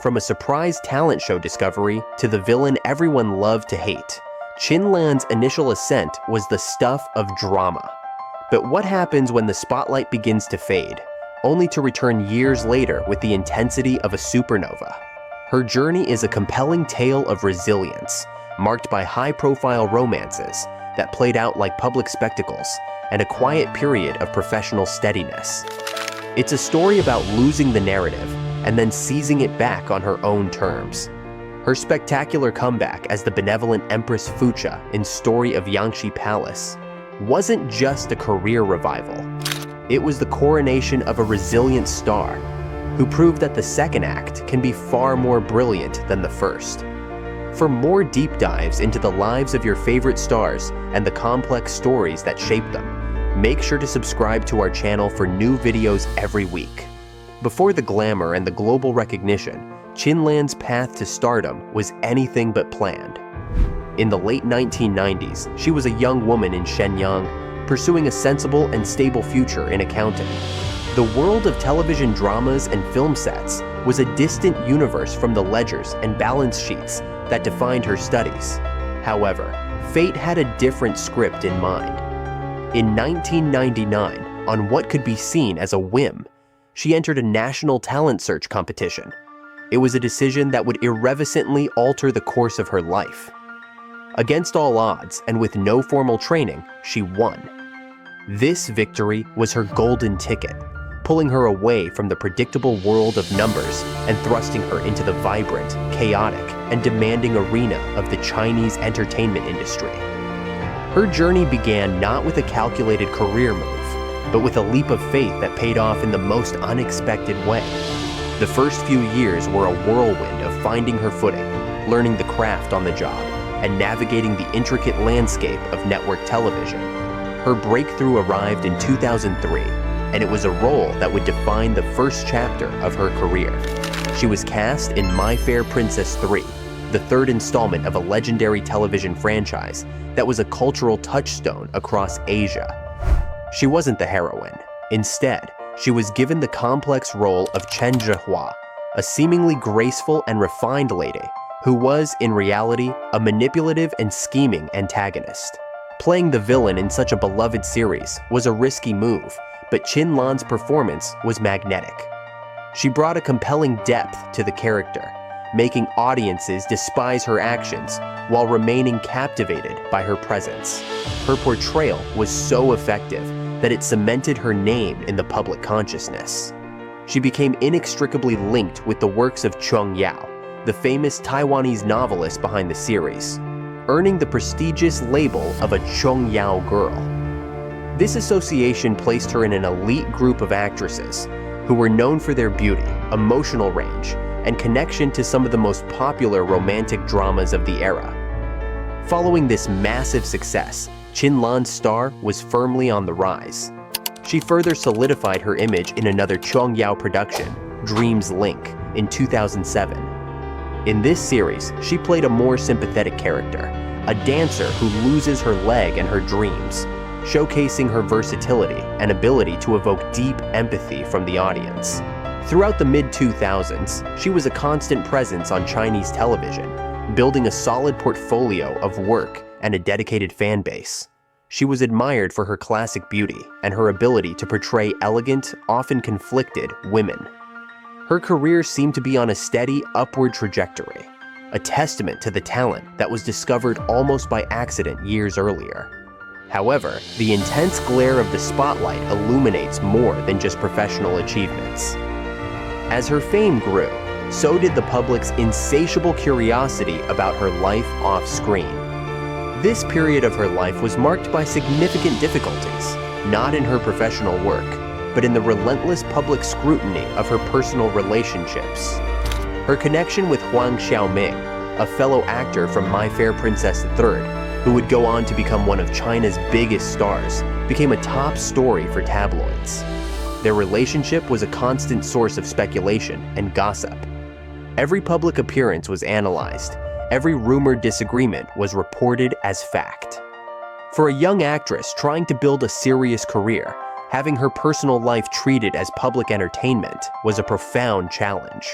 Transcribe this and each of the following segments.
From a surprise talent show discovery to the villain everyone loved to hate, Qin Lan's initial ascent was the stuff of drama. But what happens when the spotlight begins to fade, only to return years later with the intensity of a supernova? Her journey is a compelling tale of resilience, marked by high-profile romances that played out like public spectacles and a quiet period of professional steadiness. It's a story about losing the narrative and then seizing it back on her own terms. Her spectacular comeback as the benevolent Empress Fucha in Story of Yanxi Palace wasn't just a career revival. It was the coronation of a resilient star who proved that the second act can be far more brilliant than the first. For more deep dives into the lives of your favorite stars and the complex stories that shape them, make sure to subscribe to our channel for new videos every week. Before the glamour and the global recognition, Qin Lan's path to stardom was anything but planned. In the late 1990s, she was a young woman in Shenyang, pursuing a sensible and stable future in accounting. The world of television dramas and film sets was a distant universe from the ledgers and balance sheets that defined her studies. However, fate had a different script in mind. In 1999, on what could be seen as a whim, she entered a national talent search competition. It was a decision that would irrevocably alter the course of her life. Against all odds and with no formal training, she won. This victory was her golden ticket, pulling her away from the predictable world of numbers and thrusting her into the vibrant, chaotic, and demanding arena of the Chinese entertainment industry. Her journey began not with a calculated career move, but with a leap of faith that paid off in the most unexpected way. The first few years were a whirlwind of finding her footing, learning the craft on the job, and navigating the intricate landscape of network television. Her breakthrough arrived in 2003, and it was a role that would define the first chapter of her career. She was cast in My Fair Princess 3, the third installment of a legendary television franchise that was a cultural touchstone across Asia. She wasn't the heroine. Instead, she was given the complex role of Chen Zhihua, a seemingly graceful and refined lady who was, in reality, a manipulative and scheming antagonist. Playing the villain in such a beloved series was a risky move, but Qin Lan's performance was magnetic. She brought a compelling depth to the character, making audiences despise her actions while remaining captivated by her presence. Her portrayal was so effective that it cemented her name in the public consciousness. She became inextricably linked with the works of Cheng Yao, the famous Taiwanese novelist behind the series, earning the prestigious label of a Cheng Yao girl. This association placed her in an elite group of actresses who were known for their beauty, emotional range, and connection to some of the most popular romantic dramas of the era. Following this massive success, Qin Lan's star was firmly on the rise. She further solidified her image in another Cheng Yao production, Dreams Link, in 2007. In this series, she played a more sympathetic character, a dancer who loses her leg and her dreams, showcasing her versatility and ability to evoke deep empathy from the audience. Throughout the mid-2000s, she was a constant presence on Chinese television, building a solid portfolio of work and a dedicated fan base. She was admired for her classic beauty and her ability to portray elegant, often conflicted women. Her career seemed to be on a steady upward trajectory, a testament to the talent that was discovered almost by accident years earlier. However, the intense glare of the spotlight illuminates more than just professional achievements. As her fame grew, so did the public's insatiable curiosity about her life off-screen. This period of her life was marked by significant difficulties, not in her professional work, but in the relentless public scrutiny of her personal relationships. Her connection with Huang Xiaoming, a fellow actor from My Fair Princess 3, who would go on to become one of China's biggest stars, became a top story for tabloids. Their relationship was a constant source of speculation and gossip. Every public appearance was analyzed. Every rumored disagreement was reported as fact. For a young actress trying to build a serious career, having her personal life treated as public entertainment was a profound challenge.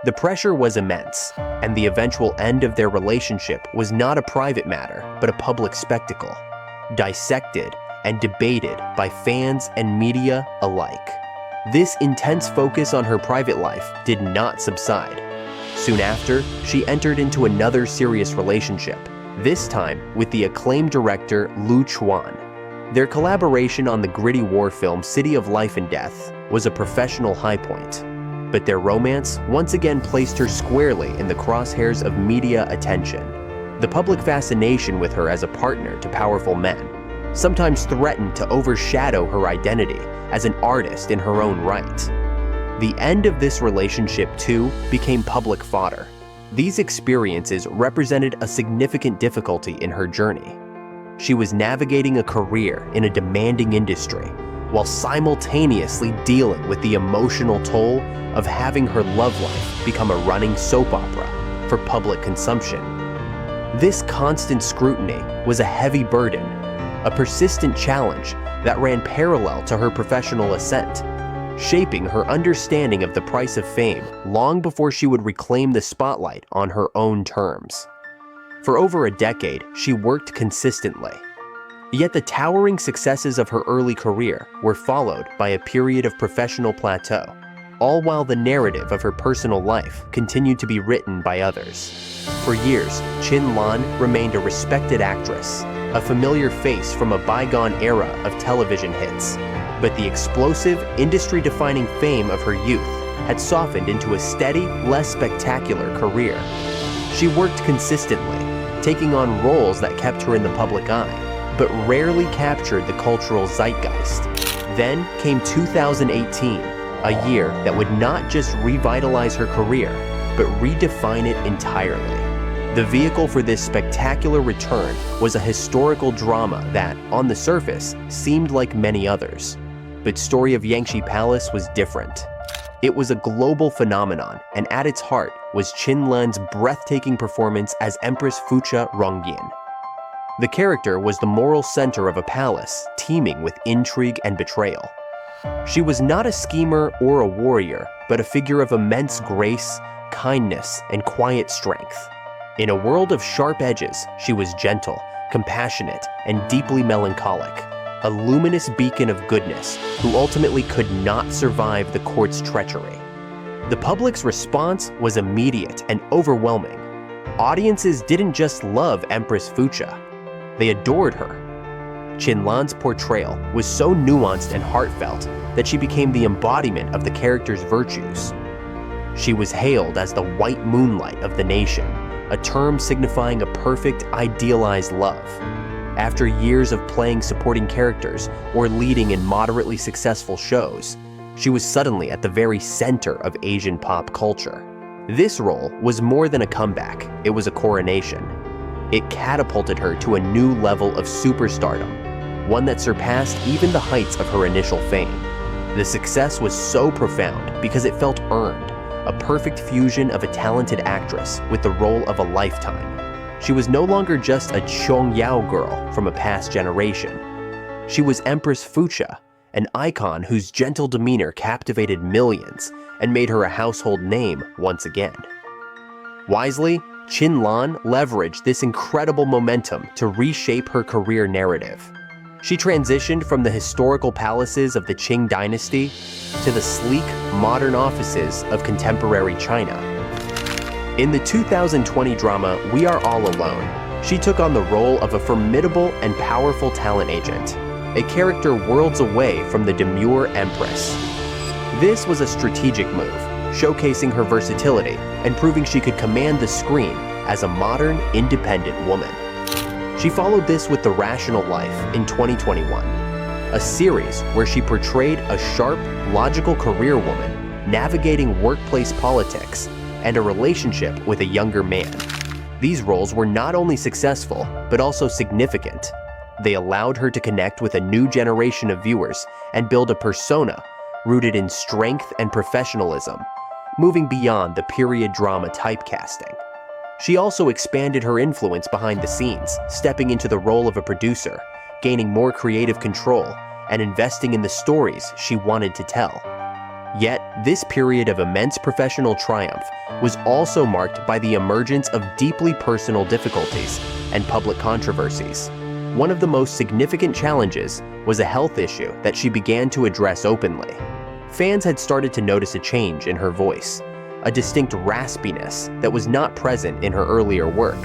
The pressure was immense, and the eventual end of their relationship was not a private matter, but a public spectacle, dissected and debated by fans and media alike. This intense focus on her private life did not subside. Soon after, she entered into another serious relationship, this time with the acclaimed director Lu Chuan. Their collaboration on the gritty war film City of Life and Death was a professional high point. But their romance once again placed her squarely in the crosshairs of media attention. The public fascination with her as a partner to powerful men sometimes threatened to overshadow her identity as an artist in her own right. The end of this relationship, too, became public fodder. These experiences represented a significant difficulty in her journey. She was navigating a career in a demanding industry, while simultaneously dealing with the emotional toll of having her love life become a running soap opera for public consumption. This constant scrutiny was a heavy burden, a persistent challenge that ran parallel to her professional ascent, shaping her understanding of the price of fame long before she would reclaim the spotlight on her own terms. For over a decade, she worked consistently. Yet the towering successes of her early career were followed by a period of professional plateau, all while the narrative of her personal life continued to be written by others. For years, Qin Lan remained a respected actress, a familiar face from a bygone era of television hits. But the explosive, industry-defining fame of her youth had softened into a steady, less spectacular career. She worked consistently, taking on roles that kept her in the public eye, but rarely captured the cultural zeitgeist. Then came 2018, a year that would not just revitalize her career, but redefine it entirely. The vehicle for this spectacular return was a historical drama that, on the surface, seemed like many others. But Story of Yanxi Palace was different. It was a global phenomenon, and at its heart was Qin Lan's breathtaking performance as Empress Fucha Rongyin. The character was the moral center of a palace teeming with intrigue and betrayal. She was not a schemer or a warrior, but a figure of immense grace, kindness, and quiet strength. In a world of sharp edges, she was gentle, compassionate, and deeply melancholic, a luminous beacon of goodness who ultimately could not survive the court's treachery. The public's response was immediate and overwhelming. Audiences didn't just love Empress Fucha, they adored her. Qin Lan's portrayal was so nuanced and heartfelt that she became the embodiment of the character's virtues. She was hailed as the white moonlight of the nation, a term signifying a perfect, idealized love. After years of playing supporting characters or leading in moderately successful shows, she was suddenly at the very center of Asian pop culture. This role was more than a comeback, it was a coronation. It catapulted her to a new level of superstardom, one that surpassed even the heights of her initial fame. The success was so profound because it felt earned, a perfect fusion of a talented actress with the role of a lifetime. She was no longer just a Chongyao girl from a past generation. She was Empress Fucha, an icon whose gentle demeanor captivated millions and made her a household name once again. Wisely, Qin Lan leveraged this incredible momentum to reshape her career narrative. She transitioned from the historical palaces of the Qing dynasty to the sleek, modern offices of contemporary China. In the 2020 drama We Are All Alone, she took on the role of a formidable and powerful talent agent, a character worlds away from the demure empress. This was a strategic move, showcasing her versatility and proving she could command the screen as a modern, independent woman. She followed this with The Rational Life in 2021, a series where she portrayed a sharp, logical career woman navigating workplace politics and a relationship with a younger man. These roles were not only successful, but also significant. They allowed her to connect with a new generation of viewers and build a persona rooted in strength and professionalism, moving beyond the period drama typecasting. She also expanded her influence behind the scenes, stepping into the role of a producer, gaining more creative control, and investing in the stories she wanted to tell. Yet, this period of immense professional triumph was also marked by the emergence of deeply personal difficulties and public controversies. One of the most significant challenges was a health issue that she began to address openly. Fans had started to notice a change in her voice, a distinct raspiness that was not present in her earlier work.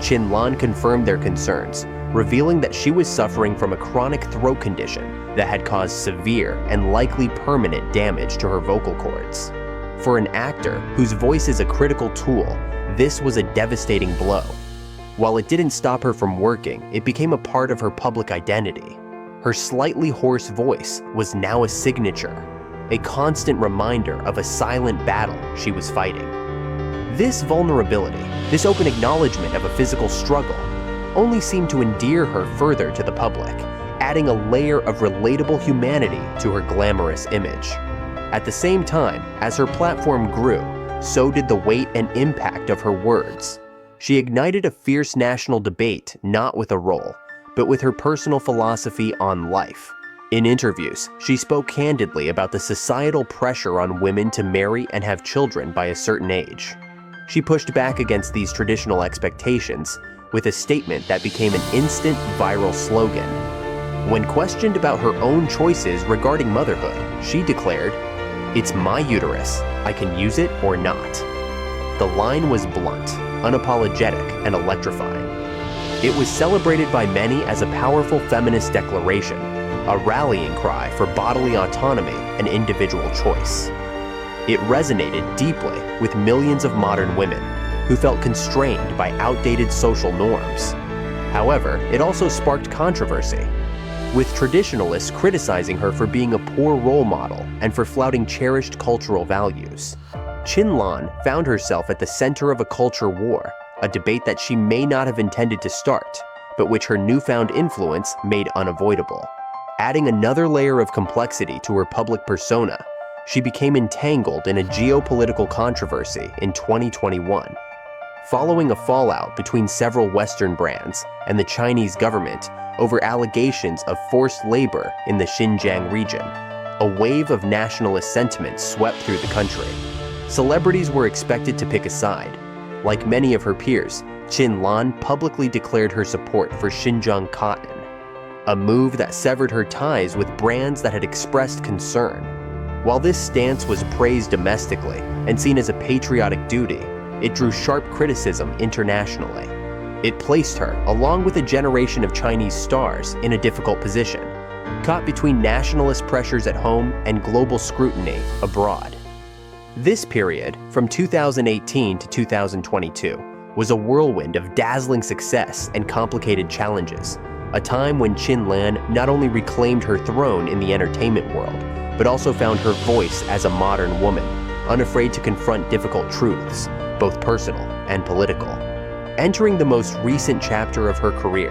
Qin Lan confirmed their concerns, revealing that she was suffering from a chronic throat condition that had caused severe and likely permanent damage to her vocal cords. For an actor whose voice is a critical tool, this was a devastating blow. While it didn't stop her from working, it became a part of her public identity. Her slightly hoarse voice was now a signature, a constant reminder of a silent battle she was fighting. This vulnerability, this open acknowledgement of a physical struggle, only seemed to endear her further to the public, adding a layer of relatable humanity to her glamorous image. At the same time, as her platform grew, so did the weight and impact of her words. She ignited a fierce national debate not with a role, but with her personal philosophy on life. In interviews, she spoke candidly about the societal pressure on women to marry and have children by a certain age. She pushed back against these traditional expectations with a statement that became an instant viral slogan. When questioned about her own choices regarding motherhood, she declared, "It's my uterus, I can use it or not." The line was blunt, unapologetic, and electrifying. It was celebrated by many as a powerful feminist declaration, a rallying cry for bodily autonomy and individual choice. It resonated deeply with millions of modern women who felt constrained by outdated social norms. However, it also sparked controversy, with traditionalists criticizing her for being a poor role model and for flouting cherished cultural values. Qin Lan found herself at the center of a culture war, a debate that she may not have intended to start, but which her newfound influence made unavoidable. Adding another layer of complexity to her public persona, she became entangled in a geopolitical controversy in 2021. Following a fallout between several Western brands and the Chinese government over allegations of forced labor in the Xinjiang region, a wave of nationalist sentiment swept through the country. Celebrities were expected to pick a side. Like many of her peers, Qin Lan publicly declared her support for Xinjiang cotton, a move that severed her ties with brands that had expressed concern. While this stance was praised domestically and seen as a patriotic duty, it drew sharp criticism internationally. It placed her, along with a generation of Chinese stars, in a difficult position, caught between nationalist pressures at home and global scrutiny abroad. This period, from 2018 to 2022, was a whirlwind of dazzling success and complicated challenges, a time when Qin Lan not only reclaimed her throne in the entertainment world, but also found her voice as a modern woman, unafraid to confront difficult truths, both personal and political. Entering the most recent chapter of her career,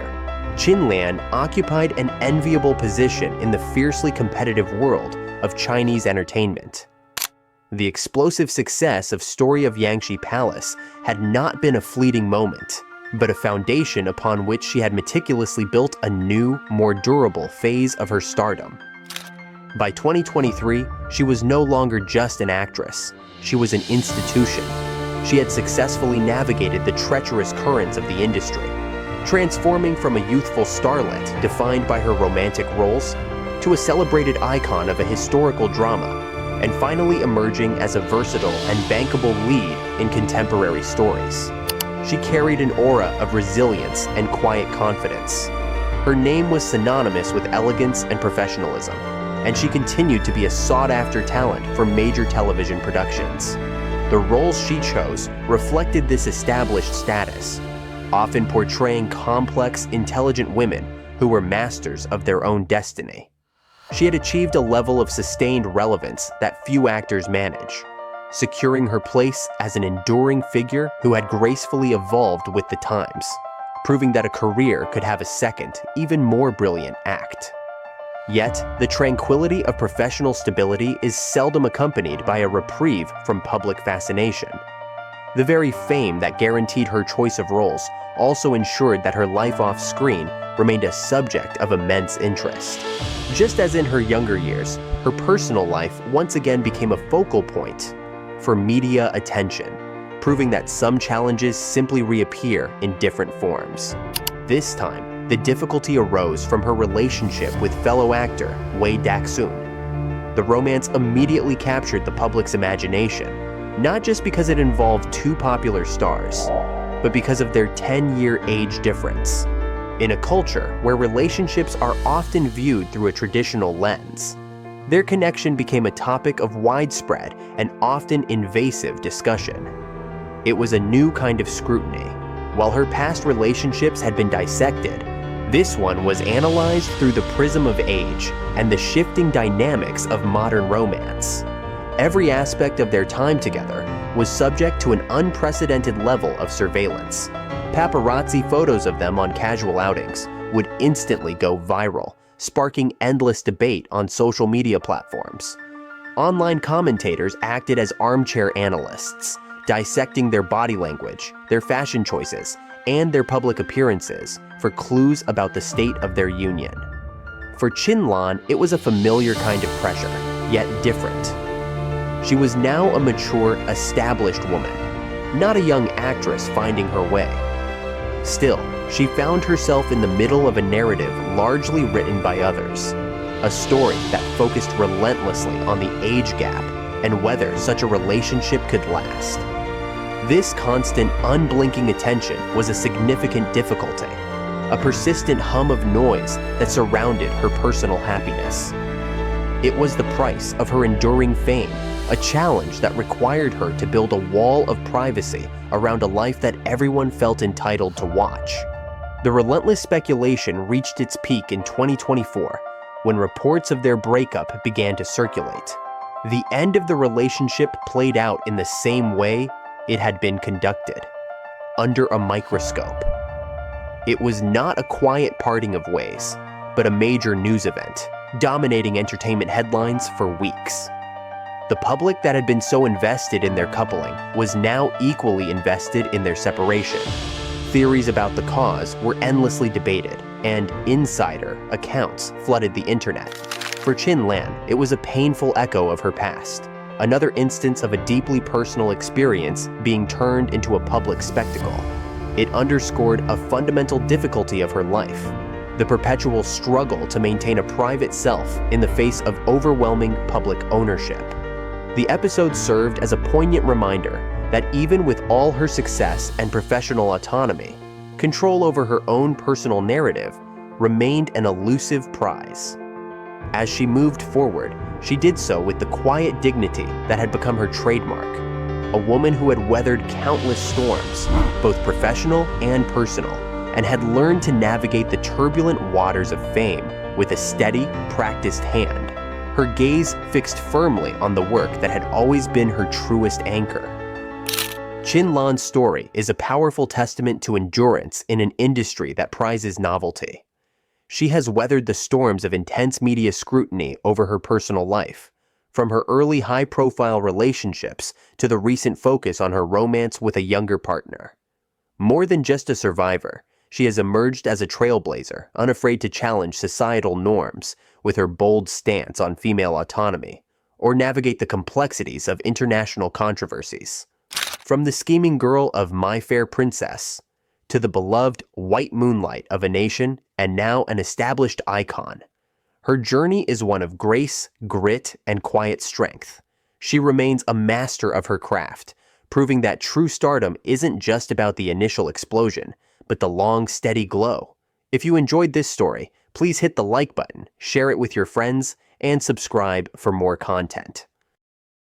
Qin Lan occupied an enviable position in the fiercely competitive world of Chinese entertainment. The explosive success of Story of Yanxi Palace had not been a fleeting moment, but a foundation upon which she had meticulously built a new, more durable phase of her stardom. By 2023, she was no longer just an actress. She was an institution. She had successfully navigated the treacherous currents of the industry, transforming from a youthful starlet defined by her romantic roles to a celebrated icon of a historical drama, and finally emerging as a versatile and bankable lead in contemporary stories. She carried an aura of resilience and quiet confidence. Her name was synonymous with elegance and professionalism, and she continued to be a sought-after talent for major television productions. The roles she chose reflected this established status, often portraying complex, intelligent women who were masters of their own destiny. She had achieved a level of sustained relevance that few actors manage, securing her place as an enduring figure who had gracefully evolved with the times, proving that a career could have a second, even more brilliant act. Yet, the tranquility of professional stability is seldom accompanied by a reprieve from public fascination. The very fame that guaranteed her choice of roles also ensured that her life off-screen remained a subject of immense interest. Just as in her younger years, her personal life once again became a focal point for media attention, proving that some challenges simply reappear in different forms. This time, the difficulty arose from her relationship with fellow actor Wei Daxun. The romance immediately captured the public's imagination, not just because it involved two popular stars, but because of their 10-year age difference. In a culture where relationships are often viewed through a traditional lens, their connection became a topic of widespread and often invasive discussion. It was a new kind of scrutiny. While her past relationships had been dissected, this one was analyzed through the prism of age and the shifting dynamics of modern romance. Every aspect of their time together was subject to an unprecedented level of surveillance. Paparazzi photos of them on casual outings would instantly go viral, sparking endless debate on social media platforms. Online commentators acted as armchair analysts, dissecting their body language, their fashion choices, and their public appearances for clues about the state of their union. For Qin Lan, it was a familiar kind of pressure, yet different. She was now a mature, established woman, not a young actress finding her way. Still, she found herself in the middle of a narrative largely written by others, a story that focused relentlessly on the age gap and whether such a relationship could last. This constant, unblinking attention was a significant difficulty, a persistent hum of noise that surrounded her personal happiness. It was the price of her enduring fame, a challenge that required her to build a wall of privacy around a life that everyone felt entitled to watch. The relentless speculation reached its peak in 2024 when reports of their breakup began to circulate. The end of the relationship played out in the same way it had been conducted, under a microscope. It was not a quiet parting of ways, but a major news event, dominating entertainment headlines for weeks. The public that had been so invested in their coupling was now equally invested in their separation. Theories about the cause were endlessly debated, and insider accounts flooded the internet. For Qin Lan, it was a painful echo of her past, another instance of a deeply personal experience being turned into a public spectacle. It underscored a fundamental difficulty of her life, the perpetual struggle to maintain a private self in the face of overwhelming public ownership. The episode served as a poignant reminder that even with all her success and professional autonomy, control over her own personal narrative remained an elusive prize. As she moved forward, she did so with the quiet dignity that had become her trademark, a woman who had weathered countless storms, both professional and personal, and had learned to navigate the turbulent waters of fame with a steady, practiced hand, her gaze fixed firmly on the work that had always been her truest anchor. Qin Lan's story is a powerful testament to endurance in an industry that prizes novelty. She has weathered the storms of intense media scrutiny over her personal life, from her early high-profile relationships to the recent focus on her romance with a younger partner. More than just a survivor, she has emerged as a trailblazer, unafraid to challenge societal norms with her bold stance on female autonomy, or navigate the complexities of international controversies. From the scheming girl of My Fair Princess, to the beloved white moonlight of a nation and now an established icon, her journey is one of grace, grit, and quiet strength. She remains a master of her craft, proving that true stardom isn't just about the initial explosion, but the long, steady glow. If you enjoyed this story, please hit the like button, share it with your friends, and subscribe for more content.